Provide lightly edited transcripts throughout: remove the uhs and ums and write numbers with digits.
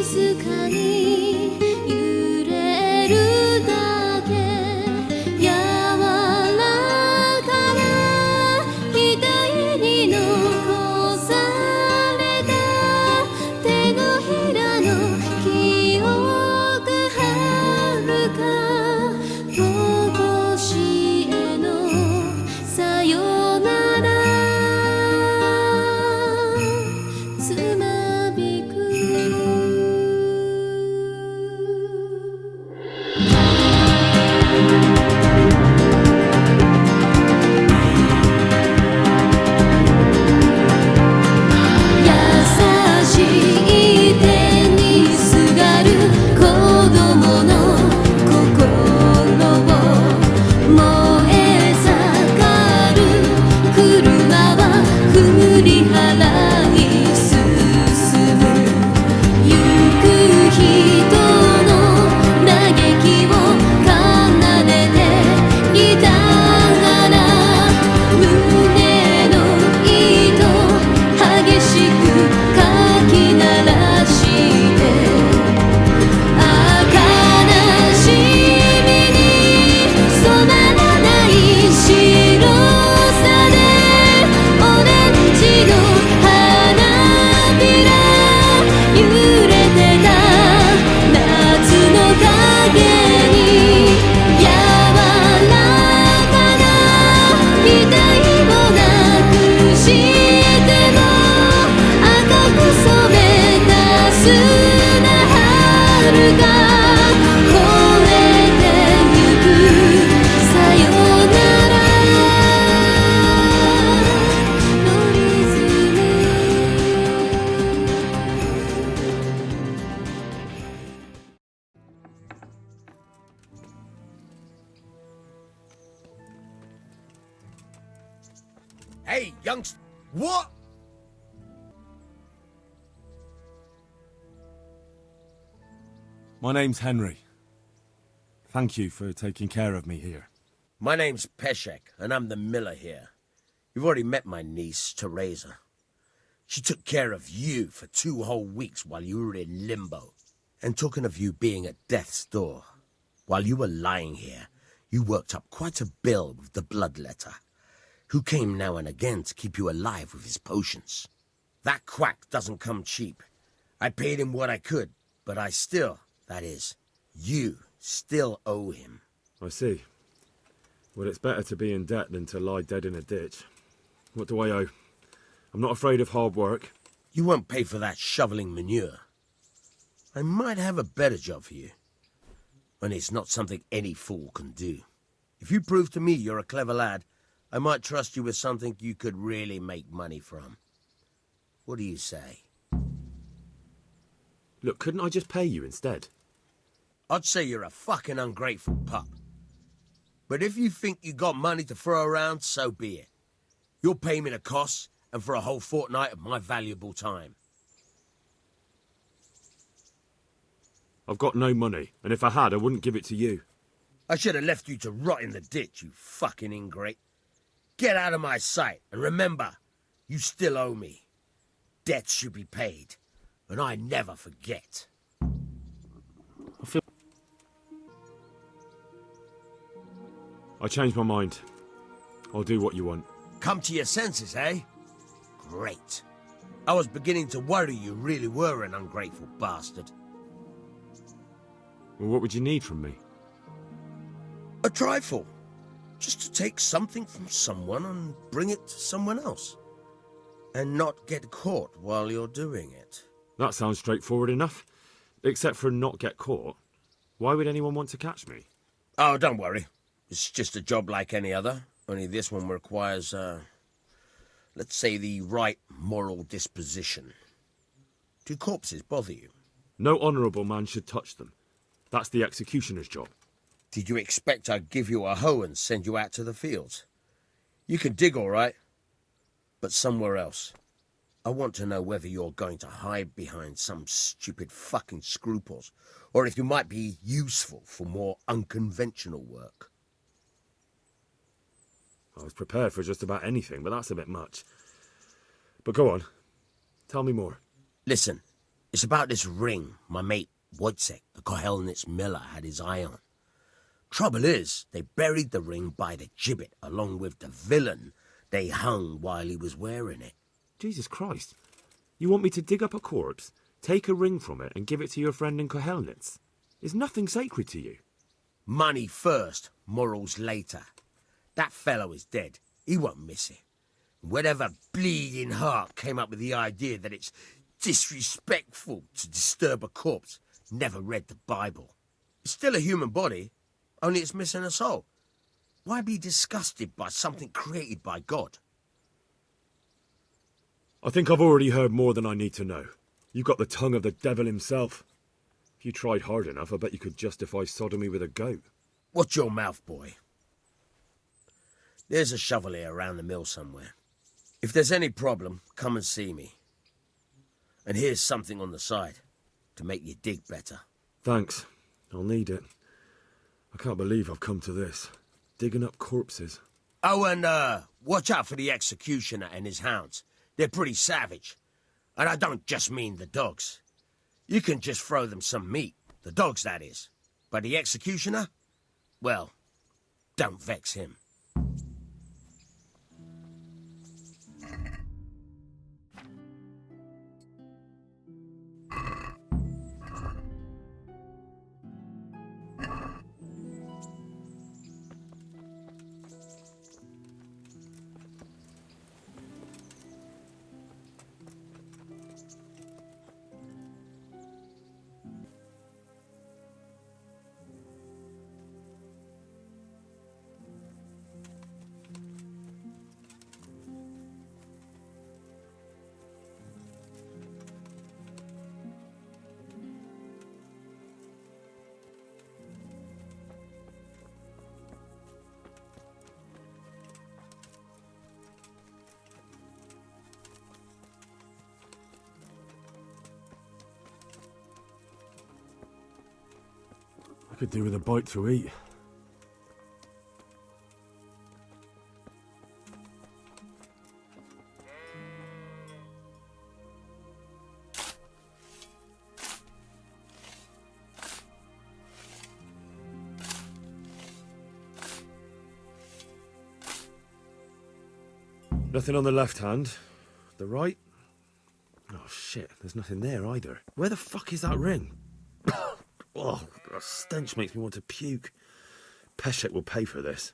静かに揺れるだけ柔らかな額に残された手のひらの記憶はるかとこしえのさよならつまびく優しい手にすがる子供の心を燃え盛る車は振り払い進む行く人の嘆きを奏でていたがら胸の糸激しくかき鳴らして悲しみに染まらない白さでオレンジの花びら揺れてた夏の影に柔らかな額をなくしても赤く染めた砂春が越えてゆくさよならのリズムHey, youngster. What? My name's Henry. Thank you for taking care of me here. My name's Peshek, and I'm the miller here. You've already met my niece, Teresa. She took care of you for 2 whole weeks while you were in limbo. And talking of you being at death's door, while you were lying here, you worked up quite a bill with the bloodletter, who came now and again to keep you alive with his potions. That quack doesn't come cheap. I paid him what I could, but I still, that is, you still owe him. I see. Well, it's better to be in debt than to lie dead in a ditch. What do I owe? I'm not afraid of hard work. You won't pay for that shoveling manure. I might have a better job for you. And it's not something any fool can do. If you prove to me you're a clever lad, I might trust you with something you could really make money from. What do you say? Look, couldn't I just pay you instead? I'd say you're a fucking ungrateful pup. But if you think you got money to throw around, so be it. You'll pay me the costs and for a whole fortnight of my valuable time. I've got no money, and if I had, I wouldn't give it to you. I should have left you to rot in the ditch, you fucking ingrate. Get out of my sight, and remember, you still owe me. Debts should be paid, and I never forget. I changed my mind. I'll do what you want. Come to your senses, eh? Great. I was beginning to worry you really were an ungrateful bastard. Well, what would you need from me? A trifle. Just to take something from someone and bring it to someone else. And not get caught while you're doing it. That sounds straightforward enough. Except for not get caught. Why would anyone want to catch me? Oh, don't worry. It's just a job like any other. Only this one requires, let's say, the right moral disposition. Do corpses bother you? No honourable man should touch them. That's the executioner's job. Did you expect I'd give you a hoe and send you out to the fields? You can dig all right, but somewhere else. I want to know whether you're going to hide behind some stupid fucking scruples, or if you might be useful for more unconventional work. I was prepared for just about anything, but that's a bit much. But go on. Tell me more. Listen, It's about this ring my mate Wojciech, the Kohelnitz miller, had his eye on. Trouble is, they buried the ring by the gibbet along with the villain they hung while he was wearing it. Jesus Christ. You want me to dig up a corpse, take a ring from it, and give it to your friend in Kohelnitz? Is nothing sacred to you? Money first, morals later. That fellow is dead. He won't miss it. Whatever bleeding heart came up with the idea that it's disrespectful to disturb a corpse never read the Bible. It's still a human body, only it's missing a soul. Why be disgusted by something created by God? I think I've already heard more than I need to know. You've got the tongue of the devil himself. If you tried hard enough, I bet you could justify sodomy with a goat. Watch your mouth, boy. There's a shovel here around the mill somewhere. If there's any problem, come and see me. And here's something on the side to make you dig better. Thanks. I'll need it. I can't believe I've come to this. Digging up corpses. Oh, and watch out for the executioner and his hounds. They're pretty savage. And I don't just mean the dogs. You can just throw them some meat. The dogs, that is. But the executioner? Well, don't vex him. I could do with a bite to eat. Nothing on the left hand. The right? Oh shit, there's nothing there either. Where the fuck is that ring? Oh, the stench makes me want to puke. Peshek will pay for this.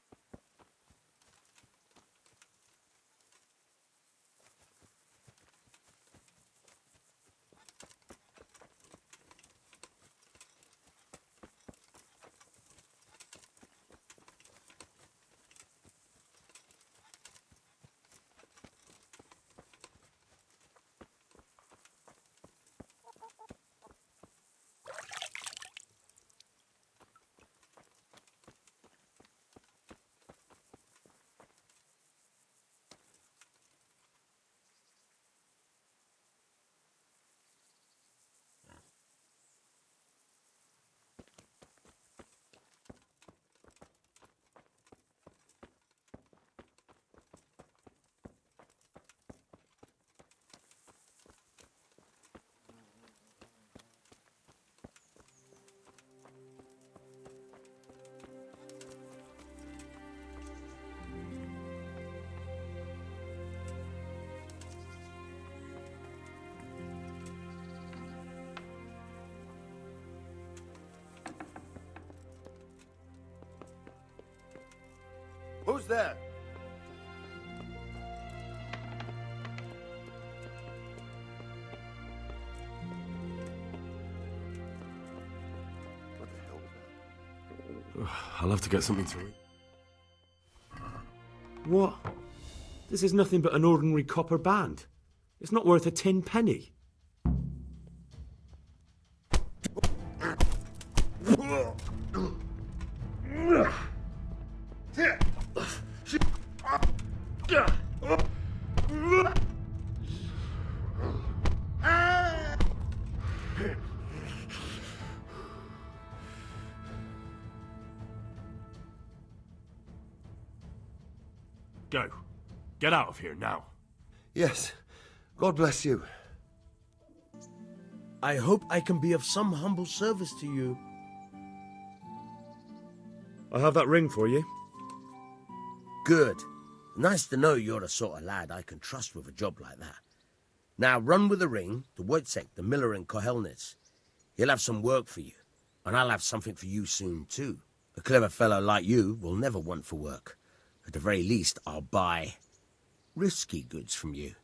Who's there? What the hell was that? I'll have to get something to eat. What? This is nothing but an ordinary copper band. It's not worth a 10 penny. Go. Get out of here now. Yes. God bless you. I hope I can be of some humble service to you. I have that ring for you. Good. Nice to know you're the sort of lad I can trust with a job like that. Now run with the ring to Wojciech, the miller in Kohelnitz. He'll have some work for you, and I'll have something for you soon too. A clever fellow like you will never want for work. At the very least, I'll buy risky goods from you.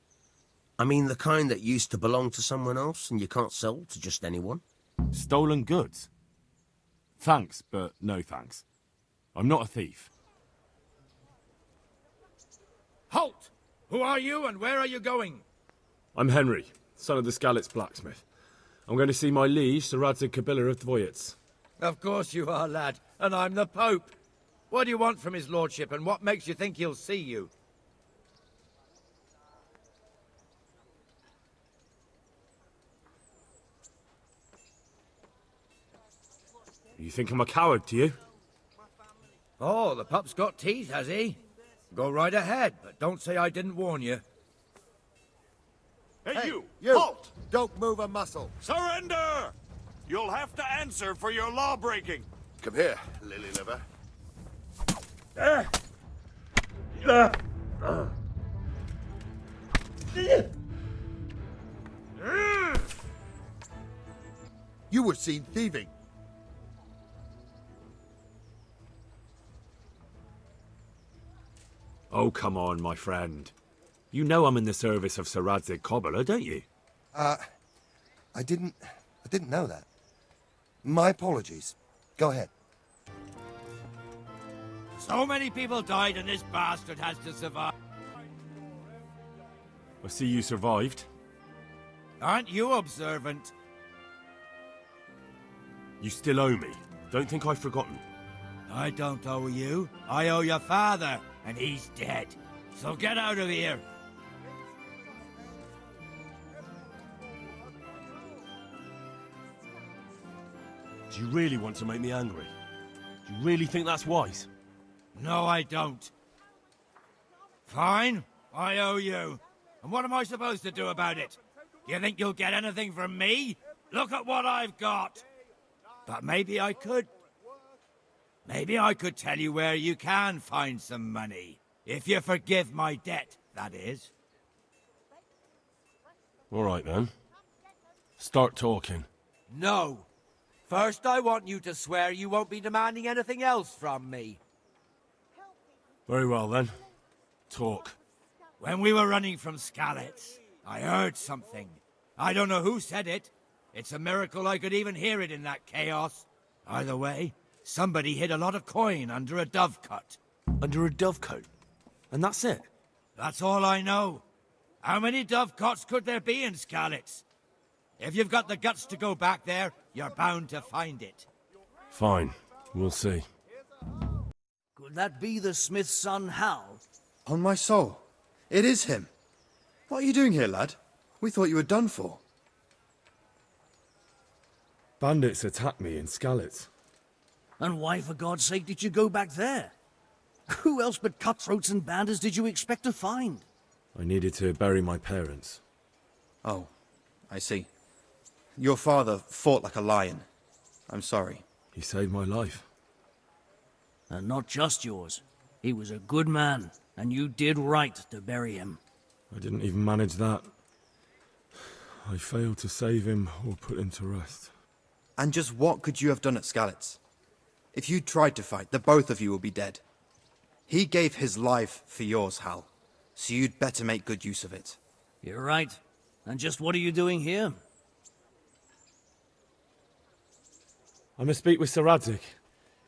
I mean the kind that used to belong to someone else and you can't sell to just anyone. Stolen goods? Thanks, but no thanks. I'm not a thief. Halt! Who are you and where are you going? I'm Henry, son of the Skalitz blacksmith. I'm going to see my liege, Sir Radzig Kobyla of Dvoyets. Of course you are, lad, and I'm the Pope. What do you want from his lordship, and what makes you think he'll see you? You think I'm a coward, do you? Oh, the pup's got teeth, has he? Go right ahead, but don't say I didn't warn you. Hey, you! You! Halt! Don't move a muscle. Surrender! You'll have to answer for your law-breaking. Come here, lily liver. You were seen thieving. Oh, come on, my friend. You know I'm in the service of Sir Radzig Kobyla, don't you? I didn't know that. My apologies. Go ahead. So many people died and this bastard has to survive. I see you survived. Aren't you observant? You still owe me. Don't think I've forgotten. I don't owe you. I owe your father, and he's dead. So get out of here. Do you really want to make me angry? Do you really think that's wise? No, I don't. Fine, I owe you. And what am I supposed to do about it? Do you think you'll get anything from me? Look at what I've got. But maybe I could. Maybe I could tell you where you can find some money. If you forgive my debt, that is. All right, then. Start talking. No. First, I want you to swear you won't be demanding anything else from me. Very well, then. Talk. When we were running from Skalitz, I heard something. I don't know who said it. It's a miracle I could even hear it in that chaos. Either way, somebody hid a lot of coin under a dovecote. Under a dovecote? And that's it? That's all I know. How many dovecotes could there be in Skalitz? If you've got the guts to go back there, you're bound to find it. Fine. We'll see. Could that be the smith's son, Hal? On my soul. It is him. What are you doing here, lad? We thought you were done for. Bandits attacked me in Skalitz. And why, for God's sake, did you go back there? Who else but cutthroats and bandits did you expect to find? I needed to bury my parents. Oh, I see. Your father fought like a lion. I'm sorry. He saved my life. And not just yours. He was a good man, and you did right to bury him. I didn't even manage that. I failed to save him or put him to rest. And just what could you have done at Skalitz? If you tried to fight, the both of you will be dead. He gave his life for yours, Hal. So you'd better make good use of it. You're right. And just what are you doing here? I must speak with Sir Radzig.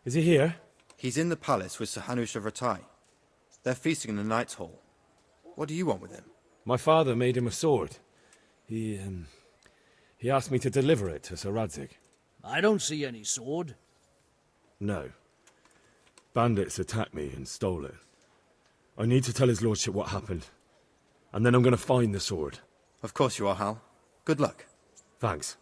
Is he here? He's in the palace with Sir Hanush of Ratai. They're feasting in the Knight's Hall. What do you want with him? My father made him a sword. He asked me to deliver it to Sir Radzig. I don't see any sword. No. Bandits attacked me and stole it. I need to tell his lordship what happened. And then I'm going to find the sword. Of course you are, Hal. Good luck. Thanks.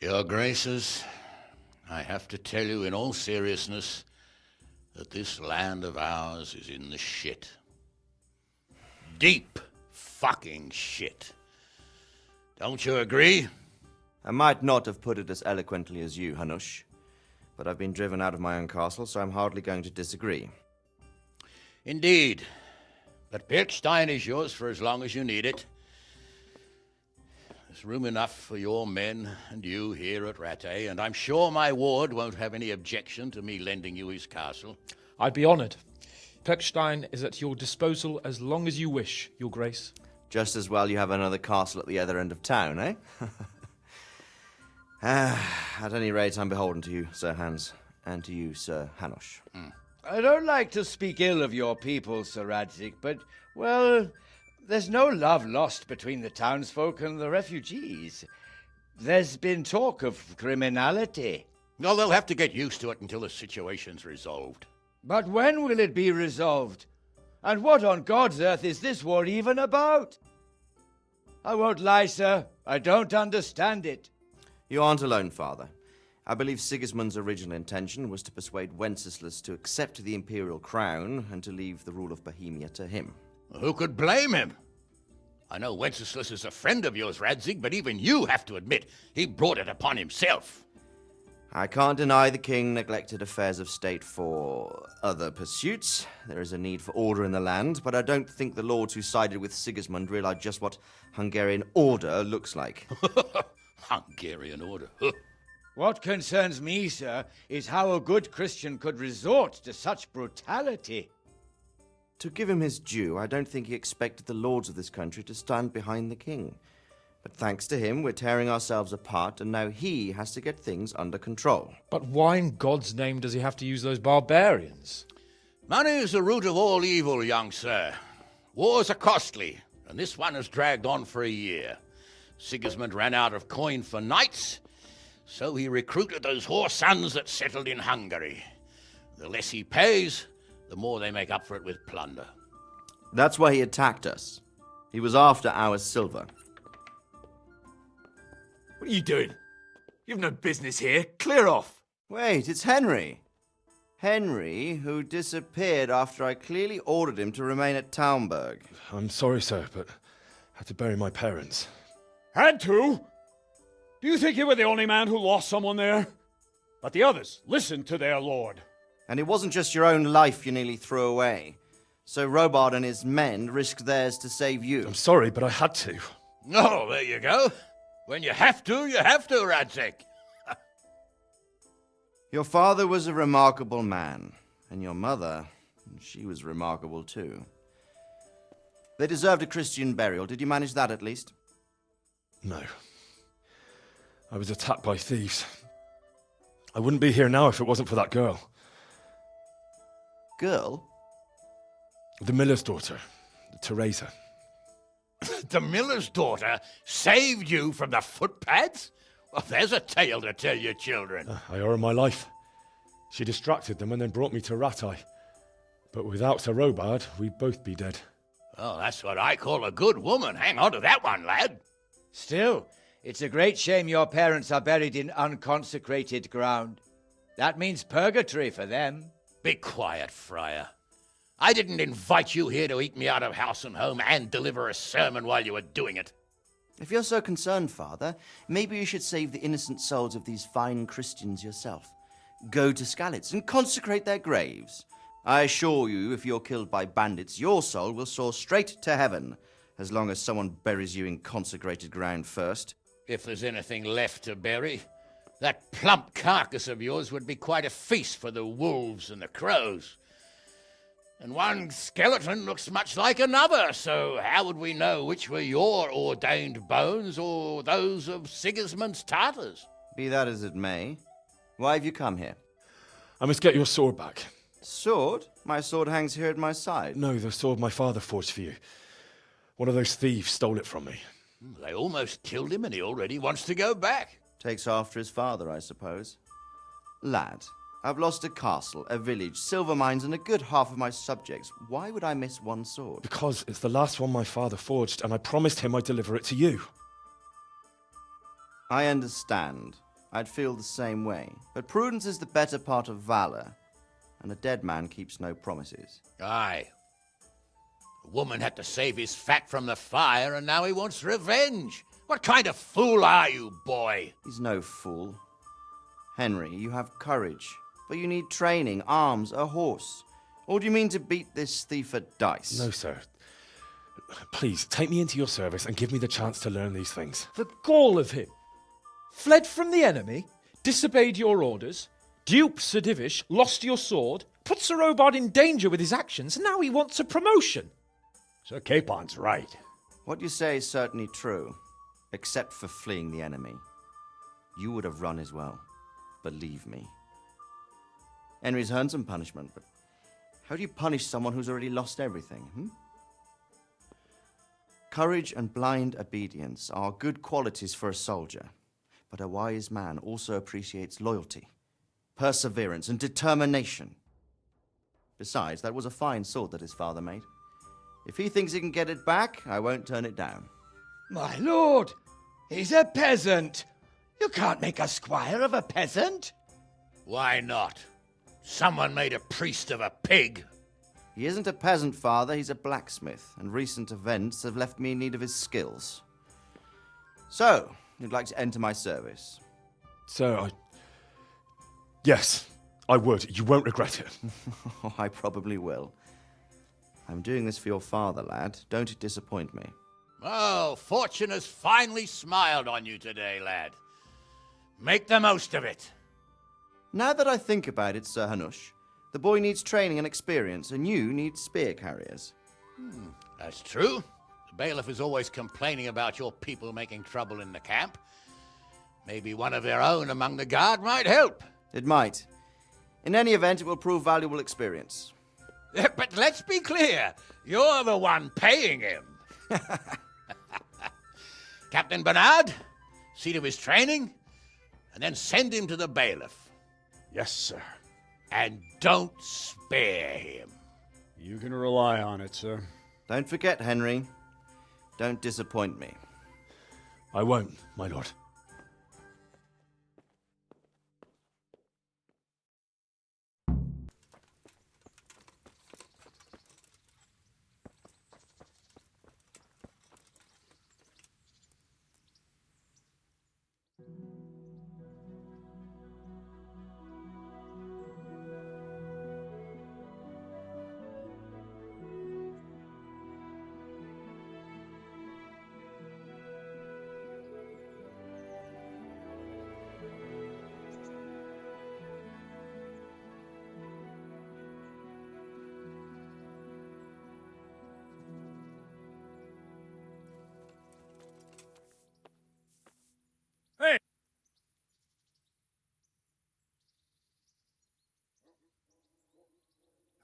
Your Graces, I have to tell you in all seriousness that this land of ours is in the shit. Deep fucking shit. Don't you agree? I might not have put it as eloquently as you, Hanush, but I've been driven out of my own castle, so I'm hardly going to disagree. Indeed. But Birkstein is yours for as long as you need it. There's room enough for your men and you here at Rattay, and I'm sure my ward won't have any objection to me lending you his castle. I'd be honoured. Perkstein is at your disposal as long as you wish, Your Grace. Just as well you have another castle at the other end of town, eh? At any rate, I'm beholden to you, Sir Hans, and to you, Sir Hanush. I don't like to speak ill of your people, Sir Radzik, but, well, there's no love lost between the townsfolk and the refugees. There's been talk of criminality. Well, they'll have to get used to it until the situation's resolved. But when will it be resolved? And what on God's earth is this war even about? I won't lie, sir. I don't understand it. You aren't alone, Father. I believe Sigismund's original intention was to persuade Wenceslas to accept the imperial crown and to leave the rule of Bohemia to him. Who could blame him? I know Wenceslas is a friend of yours, Radzig, but even you have to admit he brought it upon himself. I can't deny the king neglected affairs of state for other pursuits. There is a need for order in the land, but I don't think the lords who sided with Sigismund realized just what Hungarian order looks like. Hungarian order? What concerns me, sir, is how a good Christian could resort to such brutality. To give him his due, I don't think he expected the lords of this country to stand behind the king. But thanks to him, we're tearing ourselves apart, and now he has to get things under control. But why in God's name does he have to use those barbarians? Money is the root of all evil, young sir. Wars are costly, and this one has dragged on for a year. Sigismund ran out of coin for knights, so he recruited those whore sons that settled in Hungary. The less he pays, the more they make up for it with plunder. That's why he attacked us. He was after our silver. What are you doing? You've no business here. Clear off. Wait, it's Henry. Henry, who disappeared after I clearly ordered him to remain at Taumberg. I'm sorry, sir, but I had to bury my parents. Had to? Do you think you were the only man who lost someone there? But the others listened to their lord. And it wasn't just your own life you nearly threw away. So Robard and his men risked theirs to save you. I'm sorry, but I had to. Oh, there you go. When you have to, Radzig. Your father was a remarkable man, and your mother, she was remarkable too. They deserved a Christian burial. Did you manage that at least? No. I was attacked by thieves. I wouldn't be here now if it wasn't for that girl. Girl? The miller's daughter, Teresa. The miller's daughter saved you from the footpads? Well, there's a tale to tell your children. I owe her my life. She distracted them and then brought me to Rattay. But without Sir Robard, we'd both be dead. Oh, that's what I call a good woman. Hang on to that one, lad. Still, it's a great shame your parents are buried in unconsecrated ground. That means purgatory for them. Be quiet, Friar. I didn't invite you here to eat me out of house and home and deliver a sermon while you were doing it. If you're so concerned, Father, maybe you should save the innocent souls of these fine Christians yourself. Go to Skalitz and consecrate their graves. I assure you, if you're killed by bandits, your soul will soar straight to heaven, as long as someone buries you in consecrated ground first. If there's anything left to bury, that plump carcass of yours would be quite a feast for the wolves and the crows. And one skeleton looks much like another, so how would we know which were your ordained bones or those of Sigismund's Tartars? Be that as it may, why have you come here? I must get your sword back. Sword? My sword hangs here at my side. No, the sword my father forged for you. One of those thieves stole it from me. They almost killed him and he already wants to go back. Takes after his father, I suppose. Lad, I've lost a castle, a village, silver mines, and a good half of my subjects. Why would I miss one sword? Because it's the last one my father forged, and I promised him I'd deliver it to you. I understand. I'd feel the same way. But prudence is the better part of valor, and a dead man keeps no promises. Aye. The woman had to save his fat from the fire, and now he wants revenge. What kind of fool are you, boy? He's no fool. Henry, you have courage, but you need training, arms, a horse. Or do you mean to beat this thief at dice? No, sir. Please, take me into your service and give me the chance to learn these things. The gall of him. Fled from the enemy, disobeyed your orders, duped Sir Divish, lost your sword, put Sir Robard in danger with his actions, and now he wants a promotion. Sir Capon's right. What you say is certainly true, except for fleeing the enemy. You would have run as well. Believe me. Henry's earned some punishment, but how do you punish someone who's already lost everything, Courage and blind obedience are good qualities for a soldier, but a wise man also appreciates loyalty, perseverance, and determination. Besides, that was a fine sword that his father made. If he thinks he can get it back, I won't turn it down. My lord, he's a peasant. You can't make a squire of a peasant. Why not? Someone made a priest of a pig. He isn't a peasant, father, he's a blacksmith, and recent events have left me in need of his skills. So, you'd like to enter my service? Sir, Yes, I would. You won't regret it. Oh, I probably will. I'm doing this for your father, lad. Don't it disappoint me. Oh, fortune has finally smiled on you today, lad. Make the most of it. Now that I think about it, Sir Hanush, the boy needs training and experience, and you need spear carriers. That's true. The bailiff is always complaining about your people making trouble in the camp. Maybe one of their own among the guard might help. It might. In any event, it will prove valuable experience. But let's be clear. You're the one paying him. Captain Bernard, see to his training, and then send him to the bailiff. Yes, sir. And don't spare him. You can rely on it, sir. Don't forget, Henry. Don't disappoint me. I won't, my lord.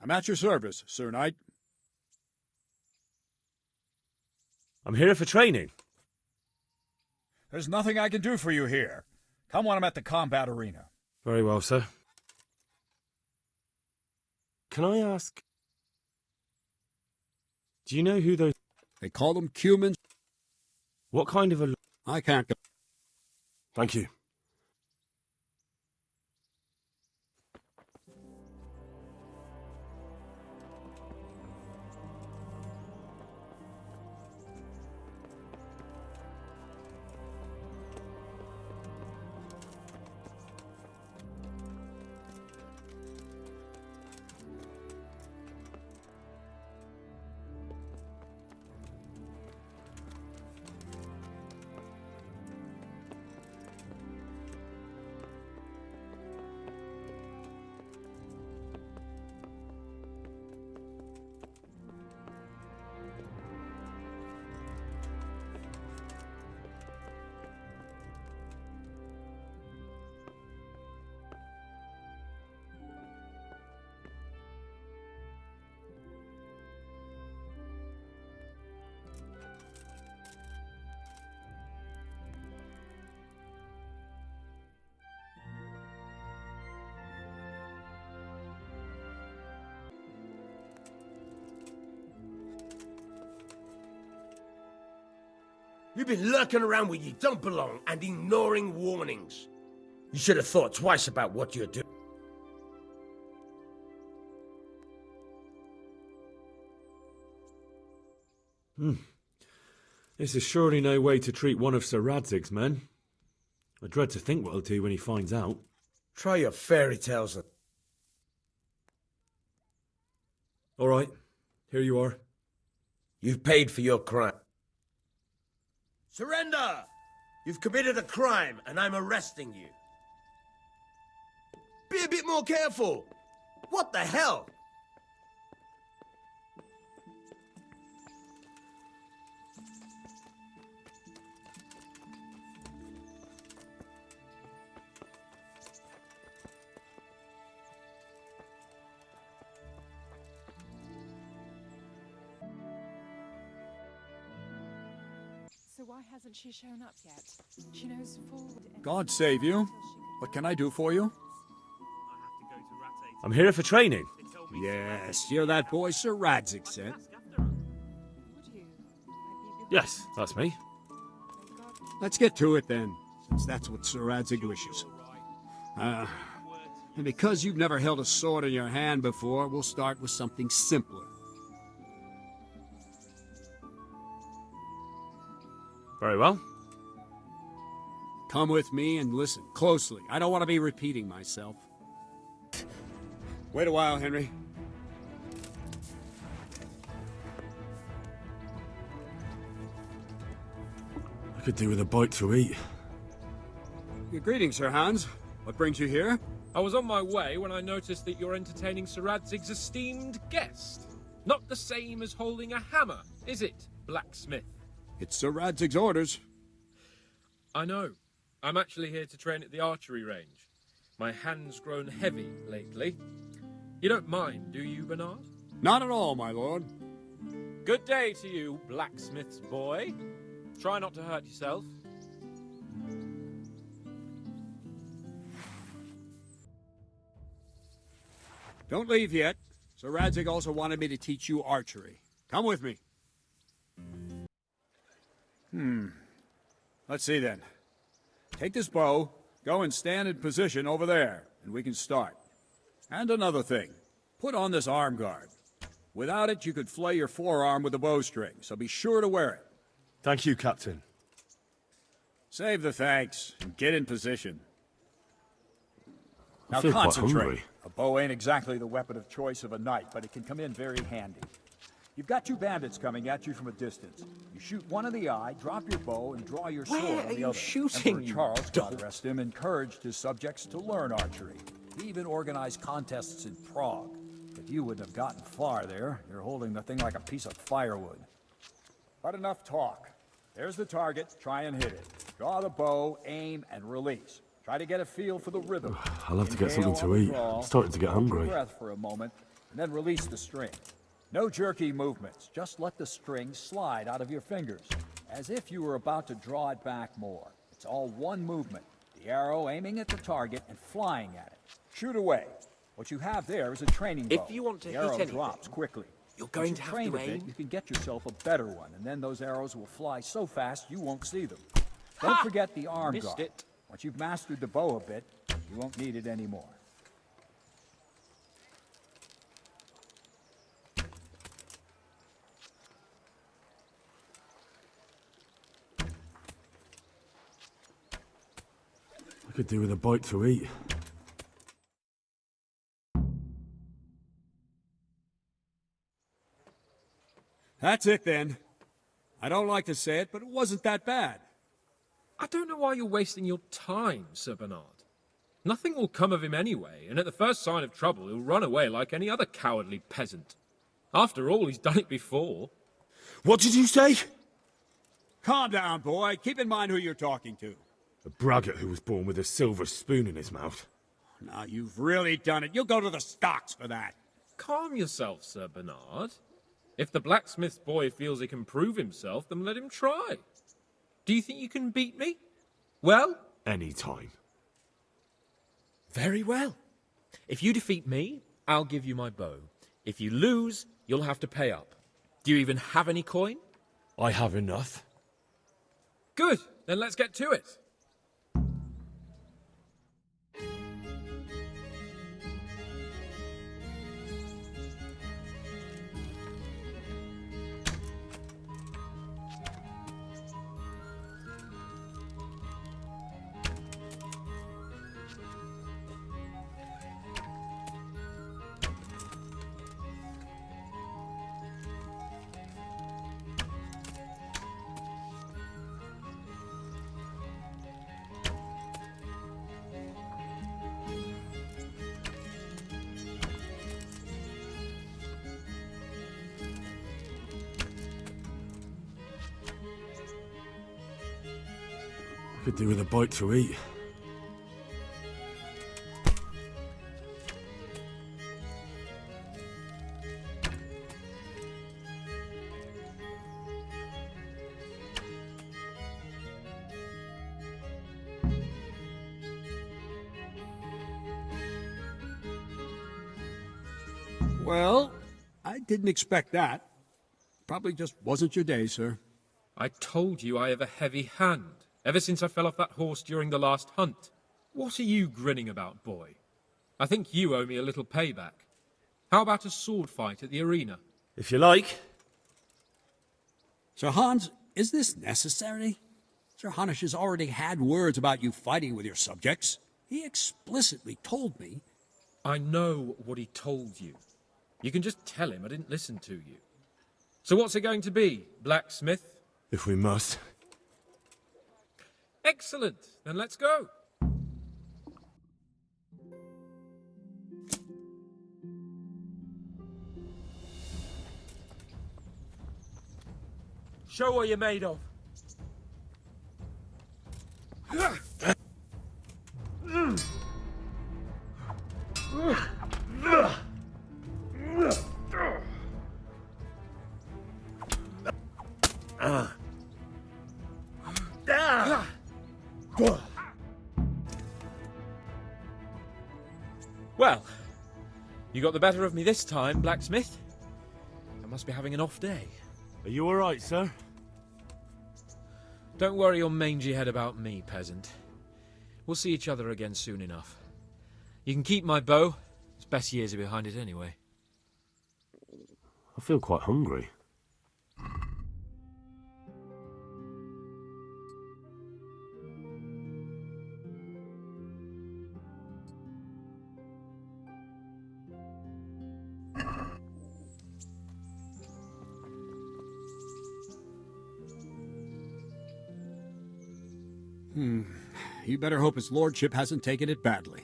I'm at your service, Sir Knight. I'm here for training. There's nothing I can do for you here. Come when I'm at the combat arena. Very well, sir. Can I ask... Do you know who those... They call them cumins. What kind of a... I can't go. Thank you. You've been lurking around where you don't belong and ignoring warnings. You should have thought twice about what you're doing. This is surely no way to treat one of Sir Radzig's men. I dread to think what he'll do when he finds out. Try your fairy tales. All right, here you are. You've paid for your crime. Surrender! You've committed a crime, and I'm arresting you. Be a bit more careful. What the hell? So why hasn't she shown up yet? She knows full... God save you. What can I do for you? I'm here for training. Yes, you're that boy Sir Radzig sent. Yes, that's me. Let's get to it then, since that's what Sir Radzig wishes. And because you've never held a sword in your hand before, we'll start with something simpler. Very well. Come with me and listen closely. I don't want to be repeating myself. Wait a while, Henry. I could do with a bite to eat. Greetings, Sir Hans. What brings you here? I was on my way when I noticed that you're entertaining Sir Radzig's esteemed guest. Not the same as holding a hammer, is it, blacksmith? It's Sir Radzig's orders. I know. I'm actually here to train at the archery range. My hand's grown heavy lately. You don't mind, do you, Bernard? Not at all, my lord. Good day to you, blacksmith's boy. Try not to hurt yourself. Don't leave yet. Sir Radzig also wanted me to teach you archery. Come with me. Let's see then. Take this bow, go and stand in position over there, and we can start. And another thing, put on this arm guard. Without it, you could flay your forearm with a bowstring, so be sure to wear it. Thank you, Captain. Save the thanks, and get in position. I Now feel quite concentrate. hungry. A bow ain't exactly the weapon of choice of a knight, but it can come in very handy. You've got two bandits coming at you from a distance. You shoot one in the eye, drop your bow, and draw your sword on the other. shooting, Emperor Charles, God rest him, encouraged his subjects to learn archery. He even organized contests in Prague. But you wouldn't have gotten far there. You're holding the thing like a piece of firewood. But enough talk. There's the target. Try and hit it. Draw the bow, aim, and release. Try to get a feel for the rhythm. I'll have to get Inhale something on to the eat. draw, I'm starting to get hold your hungry. breath for a moment, and then release the string. No jerky movements. Just let the string slide out of your fingers, as if you were about to draw it back more. It's all one movement. The arrow aiming at the target and flying at it. Shoot away. What you have there is a training bow. If you want to the hit arrow anything, drops quickly. you're going Once to you have train to a bit, aim. you can get yourself a better one, and then those arrows will fly so fast you won't see them. Don't forget the arm Missed guard. it. Once you've mastered the bow a bit, you won't need it anymore. I could do with a bite to eat. That's it then. I don't like to say it, but it wasn't that bad. I don't know why you're wasting your time, Sir Bernard. Nothing will come of him anyway, and at the first sign of trouble, he'll run away like any other cowardly peasant. After all, he's done it before. What did you say? Calm down, boy. Keep in mind who you're talking to. A braggart who was born with a silver spoon in his mouth. Now, you've really done it. You'll go to the stocks for that. Calm yourself, Sir Bernard. If the blacksmith's boy feels he can prove himself, then let him try. Do you think you can beat me? Well? Any time. Very well. If you defeat me, I'll give you my bow. If you lose, you'll have to pay up. Do you even have any coin? I have enough. Good. Then let's get to it. Could do with a bite to eat. Well, I didn't expect that. Probably just wasn't your day, sir. I told you I have a heavy hand, ever since I fell off that horse during the last hunt. What are you grinning about, boy? I think you owe me a little payback. How about a sword fight at the arena? If you like. Sir Hans, is this necessary? Sir Hanush has already had words about you fighting with your subjects. He explicitly told me. I know what he told you. You can just tell him I didn't listen to you. So what's it going to be, blacksmith? If we must. Excellent. Then let's go. Show what you're made of. Well, you got the better of me this time, blacksmith. I must be having an off day. Are you all right, sir? Don't worry your mangy head about me, peasant. We'll see each other again soon enough. You can keep my bow. Its best years are behind it anyway. I feel quite hungry. You better hope his lordship hasn't taken it badly.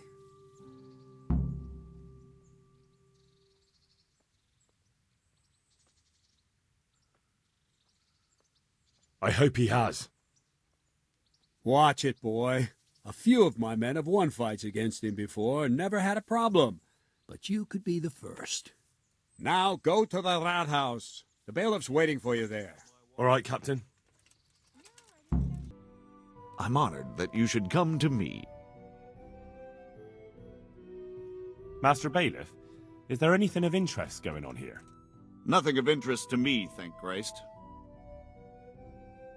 I hope he has. Watch it, boy. A few of my men have won fights against him before and never had a problem. But you could be the first. Now go to the rat house. The bailiff's waiting for you there. All right, Captain. I'm honored that you should come to me. Master Bailiff, is there anything of interest going on here? Nothing of interest to me, thank Christ.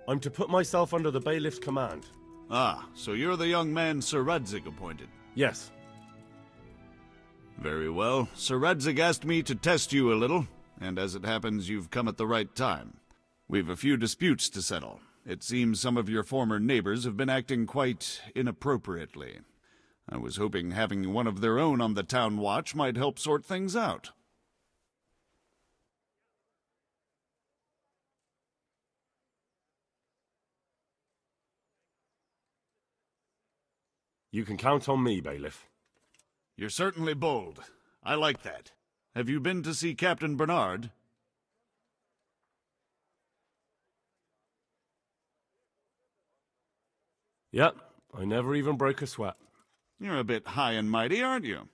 I'm to put myself under the bailiff's command. Ah, so you're the young man Sir Radzig appointed. Yes. Very well. Sir Radzig asked me to test you a little, and as it happens, you've come at the right time. We've a few disputes to settle. It seems some of your former neighbors have been acting quite inappropriately. I was hoping having one of their own on the town watch might help sort things out. You can count on me, Bailiff. You're certainly bold. I like that. Have you been to see Captain Bernard? Yep, I never even broke a sweat. You're a bit high and mighty, aren't you?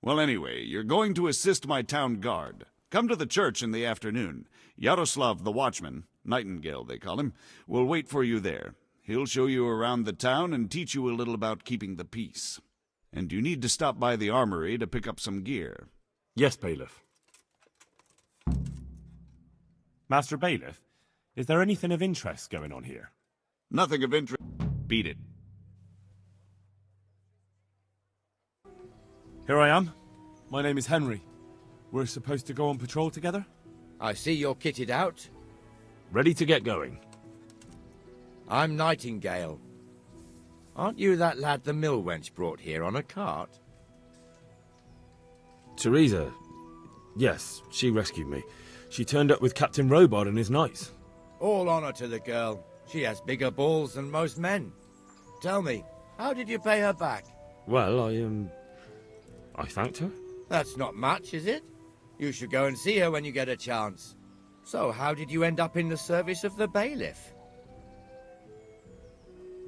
Well, anyway, you're going to assist my town guard. Come to the church in the afternoon. Yaroslav the watchman, Nightingale they call him, will wait for you there. He'll show you around the town and teach you a little about keeping the peace. And you need to stop by the armory to pick up some gear. Yes, Bailiff. Master Bailiff, is there anything of interest going on here? Nothing of interest. Beat it. Here I am. My name is Henry. We're supposed to go on patrol together? I see you're kitted out. Ready to get going. I'm Nightingale. Aren't you that lad the mill wench brought here on a cart? Teresa. Yes, she rescued me. She turned up with Captain Robard and his knights. All honor to the girl. She has bigger balls than most men. Tell me, how did you pay her back? Well, I thanked her. That's not much, is it? You should go and see her when you get a chance. So, how did you end up in the service of the bailiff?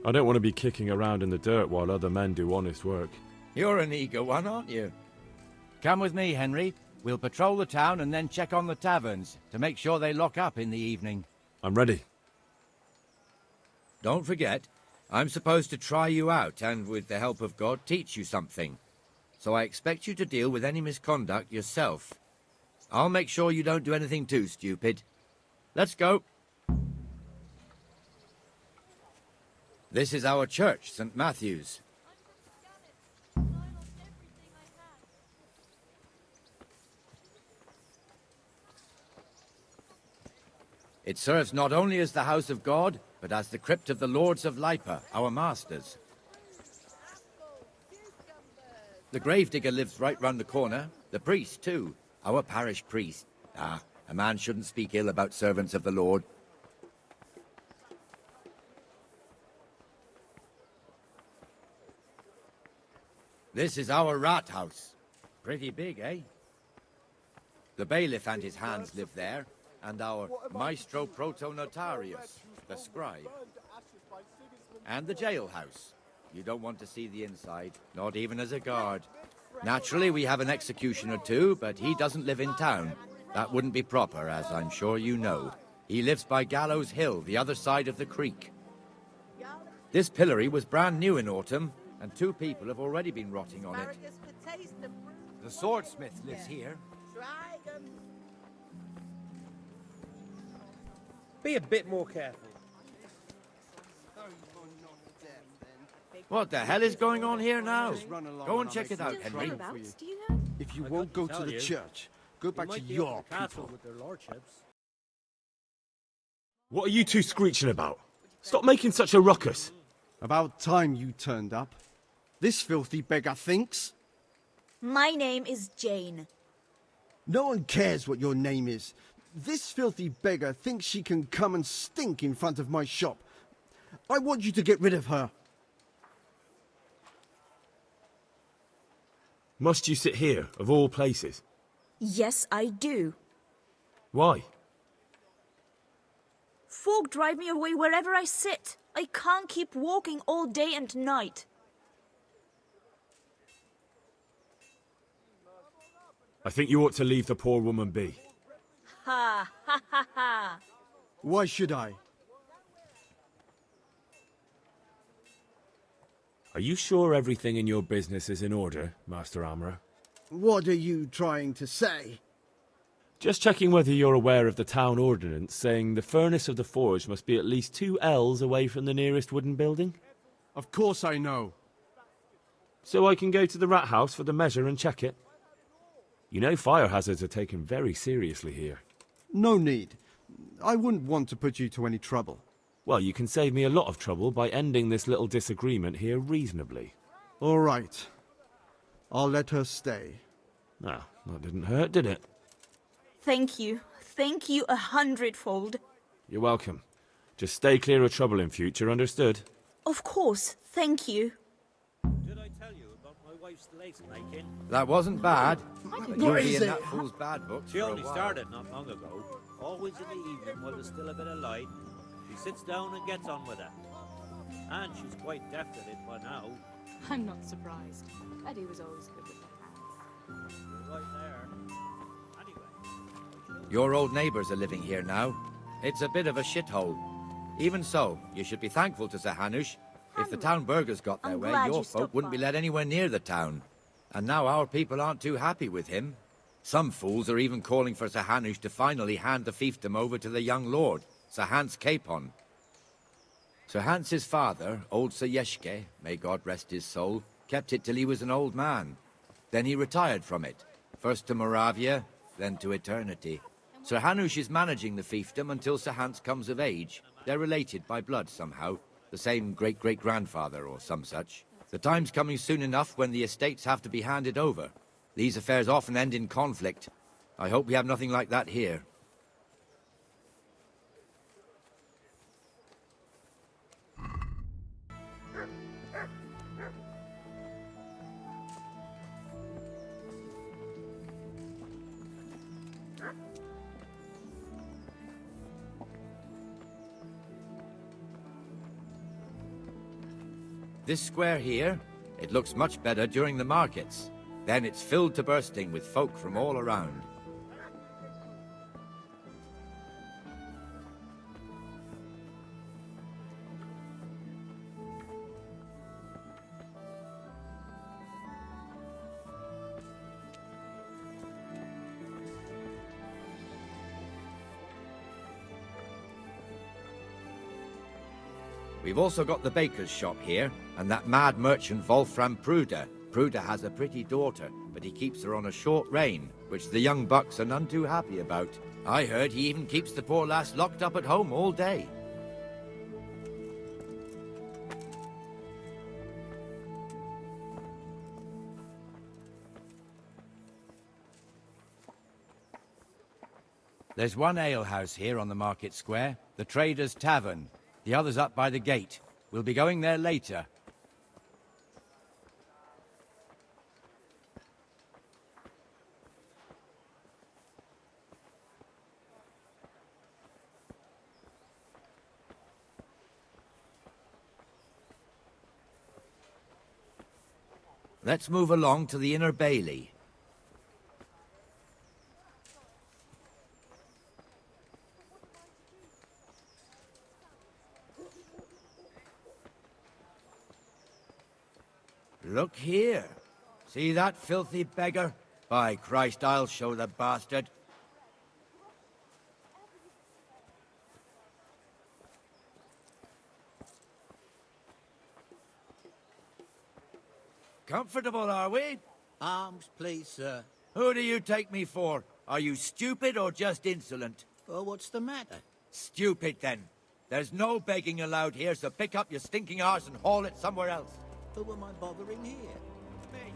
I don't want to be kicking around in the dirt while other men do honest work. You're an eager one, aren't you? Come with me, Henry. We'll patrol the town and then check on the taverns to make sure they lock up in the evening. I'm ready. Don't forget, I'm supposed to try you out and, with the help of God, teach you something. So I expect you to deal with any misconduct yourself. I'll make sure you don't do anything too stupid. Let's go. This is our church, St. Matthew's. It serves not only as the house of God, but as the crypt of the lords of Lipa, our masters. The gravedigger lives right round the corner. The priest, too. Our parish priest. Ah, a man shouldn't speak ill about servants of the Lord. This is our rat house. Pretty big, eh? The bailiff and his hands live there, and our maestro protonotarius, the scribe. And the jailhouse. You don't want to see the inside, not even as a guard. Naturally, we have an executioner too, but he doesn't live in town. That wouldn't be proper, as I'm sure you know. He lives by Gallows Hill, the other side of the creek. This pillory was brand new in autumn, and 2 people have already been rotting on it. The swordsmith lives here. Be a bit more careful. What the hell is going on here now? Go and check it out, Henry. If you won't go to the church, go back to your people. What are you two screeching about? Stop making such a ruckus. About time you turned up. This filthy beggar thinks. My name is Jane. No one cares what your name is. This filthy beggar thinks she can come and stink in front of my shop. I want you to get rid of her. Must you sit here, of all places? Yes, I do. Why? Folk drive me away wherever I sit. I can't keep walking all day and night. I think you ought to leave the poor woman be. Ha, ha, ha, ha. Why should I? Are you sure everything in your business is in order, Master Armourer? What are you trying to say? Just checking whether you're aware of the town ordinance saying the furnace of the forge must be at least 2 ells away from the nearest wooden building. Of course I know. So I can go to the rat house for the measure and check it. You know fire hazards are taken very seriously here. No need. I wouldn't want to put you to any trouble. Well, you can save me a lot of trouble by ending this little disagreement here reasonably. All right. I'll let her stay. Ah, that didn't hurt, did it? Thank you. Thank you 100-fold. You're welcome. Just stay clear of trouble in future, understood? Of course. Thank you. Did I tell you about my wife's lace making? That wasn't bad. What You'll is be in it? that fool's bad books She for a only while. started not long ago. Always in the evening while there's still a bit of light. She sits down and gets on with it. And she's quite deft at it by now. I'm not surprised. Eddie was always good with the hands. You're right there. Anyway. Your old neighbours are living here now. It's a bit of a shithole. Even so, you should be thankful to Sir Hanush. If the town burghers got their I'm way, glad your you folk stopped wouldn't be by. let anywhere near the town. And now our people aren't too happy with him. Some fools are even calling for Sir Hanush to finally hand the fiefdom over to the young lord, Sir Hans Capon. Sir Hans's father, old Sir Yeshke, may God rest his soul, kept it till he was an old man. Then he retired from it, first to Moravia, then to eternity. Sir Hanush is managing the fiefdom until Sir Hans comes of age. They're related by blood somehow, the same great-great-grandfather or some such. The time's coming soon enough when the estates have to be handed over. These affairs often end in conflict. I hope we have nothing like that here. This square here, it looks much better during the markets. Then it's filled to bursting with folk from all around. We've also got the baker's shop here, and that mad merchant Wolfram Pruder. Pruder has a pretty daughter, but he keeps her on a short rein, which the young bucks are none too happy about. I heard he even keeps the poor lass locked up at home all day. There's one alehouse here on the market square, the Trader's Tavern. The other's up by the gate. We'll be going there later. Let's move along to the Inner Bailey. Look here. See that filthy beggar? By Christ, I'll show the bastard. Comfortable, are we? Arms, please, sir. Who do you take me for? Are you stupid or just insolent? Oh, what's the matter? Stupid, then. There's no begging allowed here, so pick up your stinking arse and haul it somewhere else. Who am I bothering here? Me.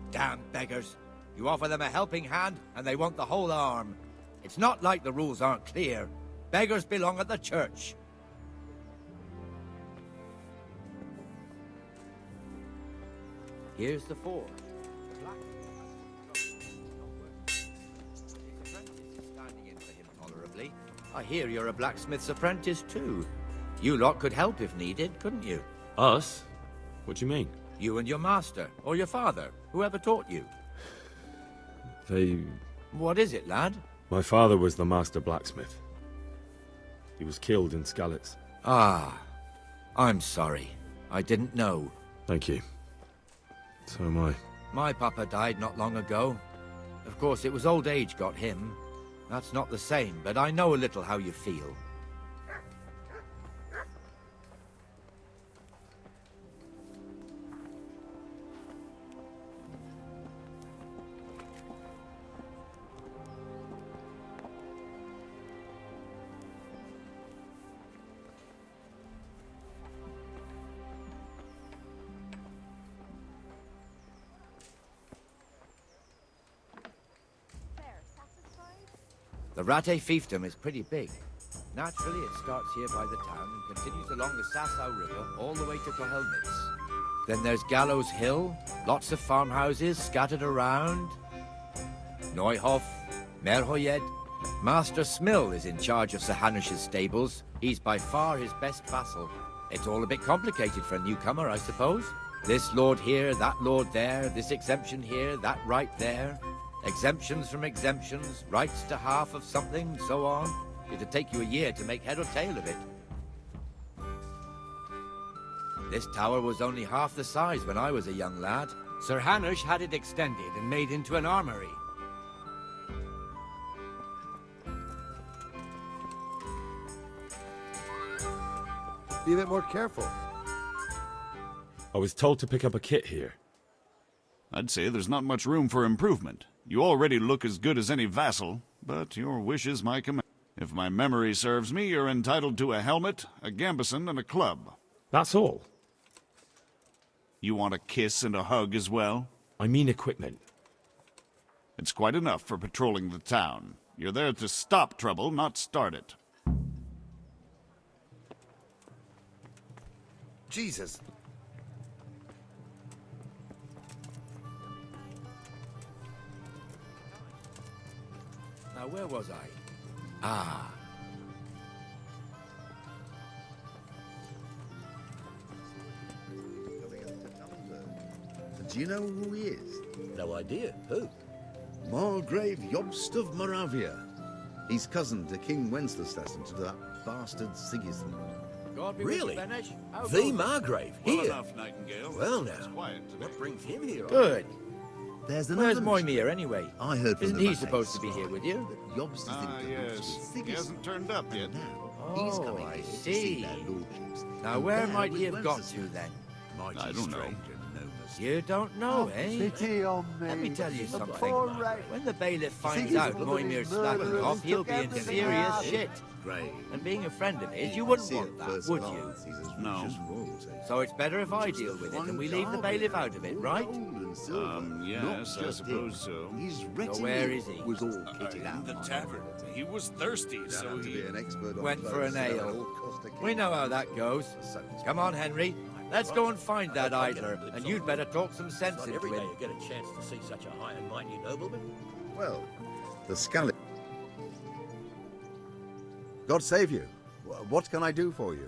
Damn beggars. You offer them a helping hand, and they want the whole arm. It's not like the rules aren't clear. Beggars belong at the church. Here's the forge. Standing in for him tolerably. I hear you're a blacksmith's apprentice too. You lot could help if needed, couldn't you? Us? What do you mean? You and your master, or your father, whoever taught you. What is it, lad? My father was the master blacksmith. He was killed in Skalitz. Ah, I'm sorry. I didn't know. Thank you. So am I. My papa died not long ago. Of course, it was old age got him. That's not the same, but I know a little how you feel. The Rate fiefdom is pretty big. Naturally, it starts here by the town and continues along the Sasau River all the way to Kohelnitz. Then there's Gallows Hill, lots of farmhouses scattered around. Neuhof, Merhoyed. Master Smill is in charge of Sir Hanush's stables. He's by far his best vassal. It's all a bit complicated for a newcomer, I suppose. This lord here, that lord there, this exemption here, that right there. Exemptions from exemptions, rights to half of something, so on. It'd take you a year to make head or tail of it. This tower was only half the size when I was a young lad. Sir Hanush had it extended and made into an armory. Be a bit more careful. I was told to pick up a kit here. I'd say there's not much room for improvement. You already look as good as any vassal, but your wish is my command. If my memory serves me, you're entitled to a helmet, a gambeson, and a club. That's all? You want a kiss and a hug as well? I mean equipment. It's quite enough for patrolling the town. You're there to stop trouble, not start it. Jesus. Now, where was I? Ah. Do you know who he is? No idea. Who? Margrave Jobst of Moravia. He's cousin to King Wenceslas and to that bastard Sigismund. God be with you, Really? Benesh. How The goes it? Margrave Well here. enough, Nightingale. Well now, It's quiet today. what brings him here? Good. There's Where's another Moimir, anyway? I heard from Isn't the he Rattay supposed to be here scribe with you? that Jobst is in Ah, cahoots yes. with He Sigismund. hasn't turned up yet. And now he's Oh, coming I here to see. see their lordships. Now, And where there might was he have got Wenceslas. to, then? Mighty I don't know. strange and known as You don't know, Oh, eh? pity on me. Let me tell you The something. poor rat. When the bailiff finds Sigismund out and Moimir's his slacking murderers off, he'll took be in everything serious out. shit. grave. And being a friend of his, you wouldn't See want at that, first would you? glance, he's as rich No. as royalty. So it's better if I deal with it and we leave the bailiff out of it, right? Yes, I suppose so. His So retinue where is he? was all kitted out. In the tavern. He was thirsty, Don't so have to he... be an expert on Went for clothes, an so ale. it'll cost a king. We know how that goes. Come on, Henry. Let's go and find that idler, and you'd better talk some sense Not into every day him. you get a chance to see such a high and mighty nobleman. Well, the Scully. God save you. What can I do for you?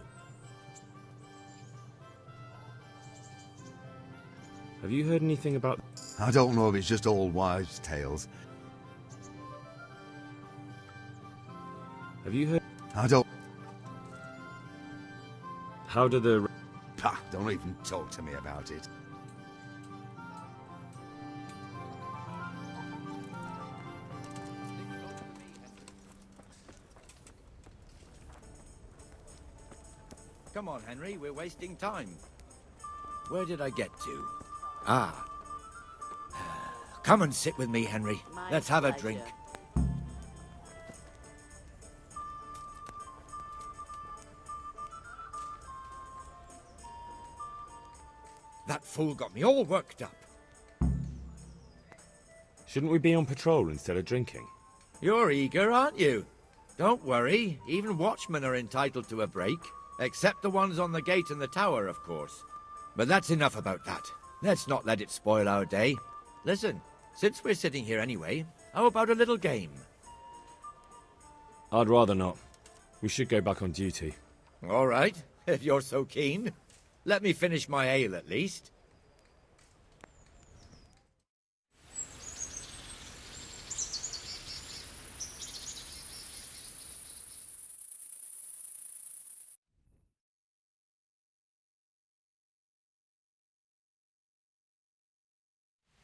Have you heard anything about... I don't know if it's just all wives' tales. Have you heard... I don't. How do the... Pah, don't even talk to me about it. Come on, Henry, we're wasting time. Where did I get to? Ah. Come and sit with me, Henry. Let's have a drink. That fool got me all worked up. Shouldn't we be on patrol instead of drinking? You're eager, aren't you? Don't worry, even watchmen are entitled to a break. Except the ones on the gate and the tower, of course. But that's enough about that. Let's not let it spoil our day. Listen, since we're sitting here anyway, how about a little game? I'd rather not. We should go back on duty. All right, if you're so keen. Let me finish my ale at least.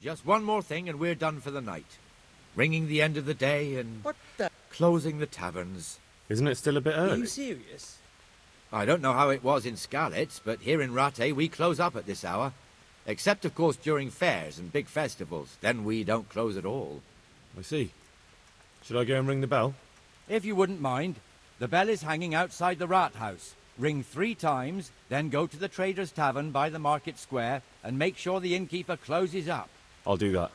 Just one more thing and we're done for the night. Ringing the end of the day and closing the taverns. Isn't it still a bit early? serious? I don't know how it was in Skalitz, but here in Rattay we close up at this hour. Except, of course, during fairs and big festivals. Then we don't close at all. I see. Should I go and ring the bell? If you wouldn't mind, the bell is hanging outside the rat house. Ring 3 times, then go to the Trader's Tavern by the market square and make sure the innkeeper closes up. I'll do that.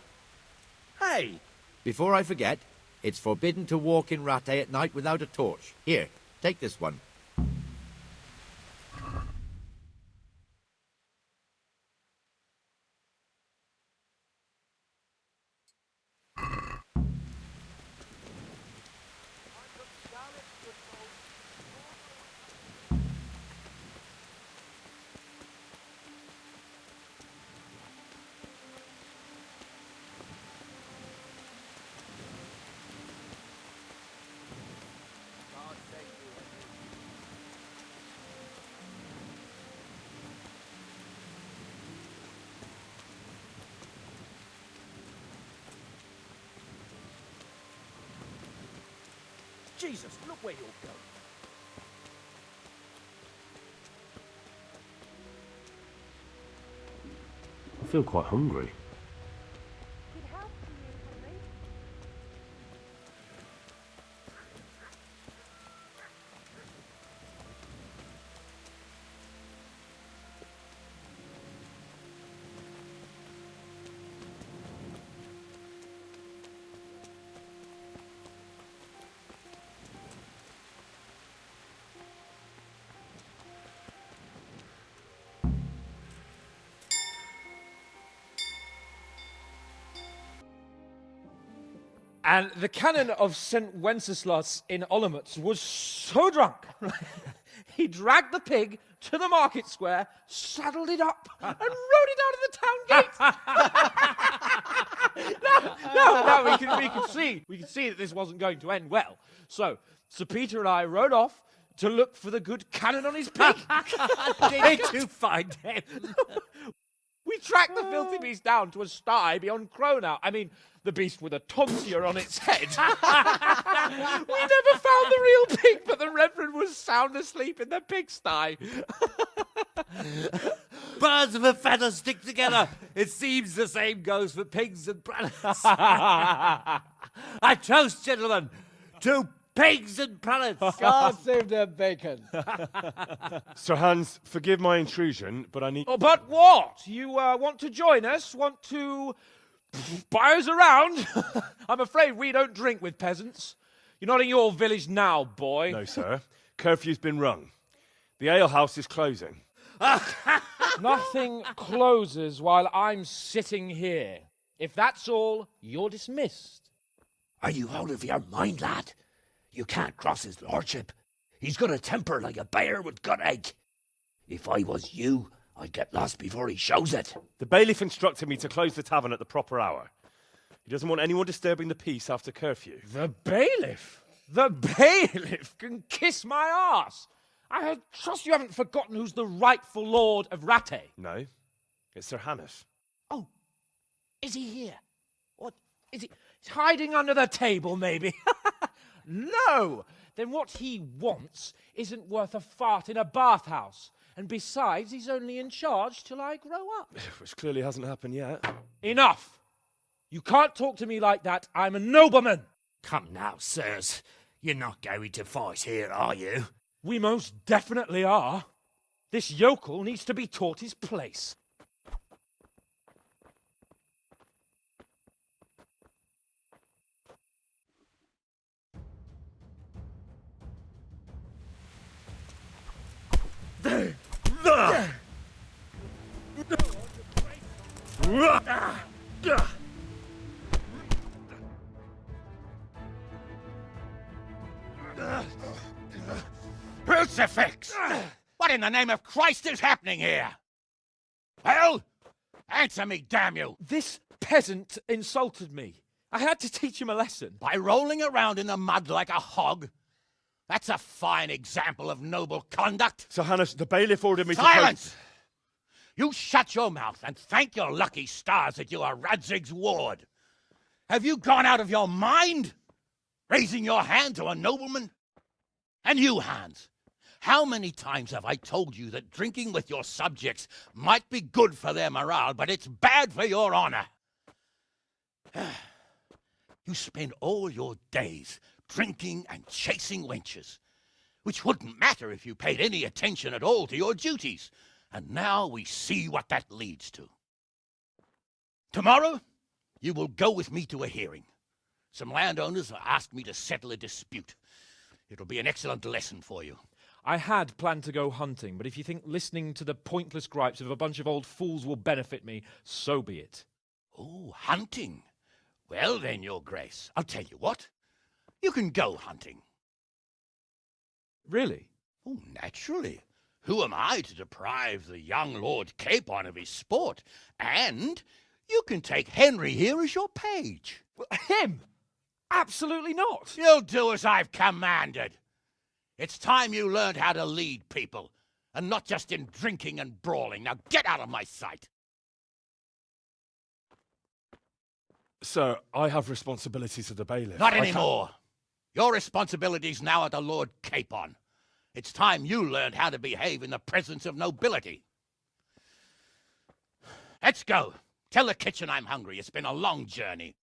Hey! Before I forget, it's forbidden to walk in Rattay at night without a torch. Here, take this one. Jesus, look where you're going. I feel quite hungry. And the canon of St. Wenceslas in Olomouc was so drunk, he dragged the pig to the market square, saddled it up, and rode it out of the town gate. No, we could see that this wasn't going to end well. So, Sir Peter and I rode off to look for the good canon on his pig. Did you find him? We tracked the filthy beast down to a sty beyond Cronau. I mean, the beast with a tonsure on its head. We never found the real pig, but the Reverend was sound asleep in the pigsty. Birds of a feather stick together. It seems the same goes for pigs and planets. I toast, gentlemen, to pigs and planets. God save their bacon. Sir Hans, forgive my intrusion, but I need... Oh, but what? You want to join us? Want to buy us around? I'm afraid we don't drink with peasants. You're not in your village now, boy. No, sir. Curfew's been rung. The alehouse is closing. Nothing closes while I'm sitting here. If that's all, you're dismissed. Are you out of your mind, lad? You can't cross his lordship. He's got a temper like a bear with gut ache. If I was you, I'd get lost before he shows it. The bailiff instructed me to close the tavern at the proper hour. He doesn't want anyone disturbing the peace after curfew. The bailiff? The bailiff can kiss my arse. I trust you haven't forgotten who's the rightful lord of Rattay. No, it's Sir Hannes. Oh, is he here? What, is he? He's hiding under the table, maybe? No! Then what he wants isn't worth a fart in a bathhouse. And besides, he's only in charge till I grow up. Which clearly hasn't happened yet. Enough! You can't talk to me like that. I'm a nobleman. Come now, sirs. You're not going to fight here, are you? We most definitely are. This yokel needs to be taught his place. Crucifix! What in the name of Christ is happening here? Well, answer me, damn you! This peasant insulted me. I had to teach him a lesson. By rolling around in the mud like a hog? That's a fine example of noble conduct. Sir Hannes, the bailiff ordered me Silence! You shut your mouth and thank your lucky stars that you are Radzig's ward. Have you gone out of your mind? Raising your hand to a nobleman? And you, Hans, how many times have I told you that drinking with your subjects might be good for their morale, but it's bad for your honor? You spend all your days drinking and chasing wenches, which wouldn't matter if you paid any attention at all to your duties. And now we see what that leads to. Tomorrow, you will go with me to a hearing. Some landowners have asked me to settle a dispute. It'll be an excellent lesson for you. I had planned to go hunting, but if you think listening to the pointless gripes of a bunch of old fools will benefit me, so be it. Oh, hunting? Well then, Your Grace, I'll tell you what. You can go hunting. Really? Oh, naturally. Who am I to deprive the young Lord Capon of his sport? And you can take Henry here as your page. Him? Absolutely not. You'll do as I've commanded. It's time you learned how to lead people, and not just in drinking and brawling. Now get out of my sight. Sir, I have responsibilities of the bailiff. Not anymore. Your responsibilities now are the Lord Capon. It's time you learned how to behave in the presence of nobility. Let's go. Tell the kitchen I'm hungry. It's been a long journey.